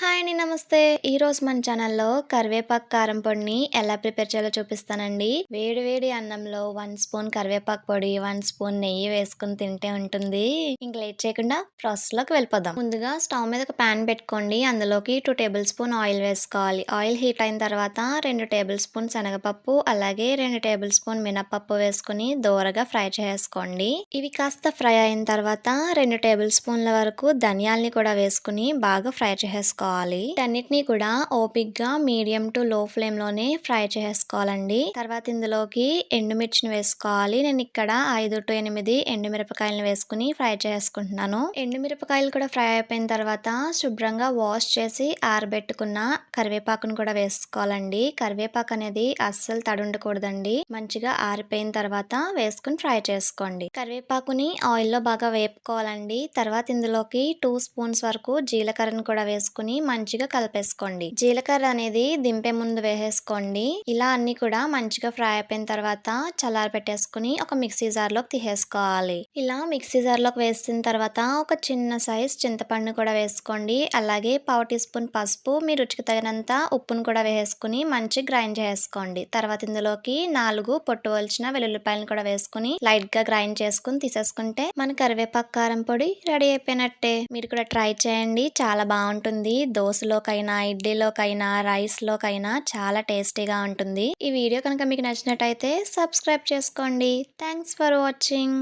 Hi అండి. నమస్తే. ఈరోజు మన ఛానల్‌లో కరివేపాకు కారం పొడిని ఎలా ప్రిపేర్ చేయాలో చూపిస్తానండి. వేడి వేడి అన్నంలో 1 స్పూన్ కరివేపాకు పొడి, 1 స్పూన్ నెయ్యి వేసుకొని తింటే ఉంటుంది. ఇంక లేట్ చేయకుండా ప్రాసెస్‌లోకి వెళ్ళిపోదాం. ముందుగా స్టవ్ మీద ఒక పాన్ పెట్టుకోండి. అందులోకి 2 టేబుల్ స్పూన్ ఆయిల్ వేసుకోవాలి. ఆయిల్ హీట్ అయిన తర్వాత 2 టేబుల్ స్పూన్ శనగపప్పు, అలాగే 2 టేబుల్ స్పూన్ మినపప్పు వేసుకొని దోరగా ఫ్రై చేసుకోండి. ఇవి కాస్త ఫ్రై అయిన తర్వాత 2 టేబుల్ స్పూన్ల వరకు ధనియాల్ని కూడా వేసుకొని బాగా ఫ్రై చేసుకోవాలి. వీటన్నిటిని కూడా ఓపిక్గా మీడియం టు లో ఫ్లేమ్ లోనే ఫ్రై చేసుకోవాలండి. తర్వాత ఇందులోకి ఎండుమిర్చిని వేసుకోవాలి. నేను ఇక్కడ 5 to 8 ఎండుమిరపకాయలను వేసుకుని ఫ్రై చేసుకుంటున్నాను. ఎండుమిరపకాయలు కూడా ఫ్రై అయిపోయిన తర్వాత శుభ్రంగా వాష్ చేసి ఆరబెట్టుకున్న కరివేపాకును కూడా వేసుకోవాలండి. కరివేపాకు అనేది అస్సలు తడి ఉండకూడదండి. మంచిగా ఆరిపోయిన తర్వాత వేసుకుని ఫ్రై చేసుకోండి. కరివేపాకుని ఆయిల్లో బాగా వేపుకోవాలండి. తర్వాత ఇందులోకి 2 స్పూన్స్ వరకు జీలకర్రను కూడా వేసుకుని మంచిగా కలిపేసుకోండి. జీలకర్ర అనేది దింపే ముందు వేసేసుకోండి. ఇలా అన్ని కూడా మంచిగా ఫ్రై అయిపోయిన తర్వాత చల్లారి పెట్టేసుకుని ఒక మిక్సీ జార్ లోకి తీసేసుకోవాలి. ఇలా మిక్సీ జార్ లోకి వేసిన తర్వాత ఒక చిన్న సైజ్ చింతపండు కూడా వేసుకోండి. అలాగే 1/2 టీ స్పూన్ పసుపు, మీ రుచికి తగినంత ఉప్పును కూడా వేసుకుని మంచి గ్రైండ్ చేసుకోండి. తర్వాత ఇందులోకి 4 పొట్టు వలిచిన వెల్లుల్లిపాయలను కూడా వేసుకుని లైట్ గా గ్రైండ్ చేసుకుని తీసేసుకుంటే మన కరివేపాకు కారం పొడి రెడీ అయిపోయినట్టే. మీరు కూడా ట్రై చేయండి. చాలా బాగుంటుంది. దోసలోకైనా, ఇడ్లీలోకైనా, రైస్‌లోకైనా చాలా టేస్టీగా ఉంటుంది. ఈ వీడియో కనుక మీకు నచ్చినట్టయితే సబ్స్క్రైబ్ చేసుకోండి. Thanks for watching.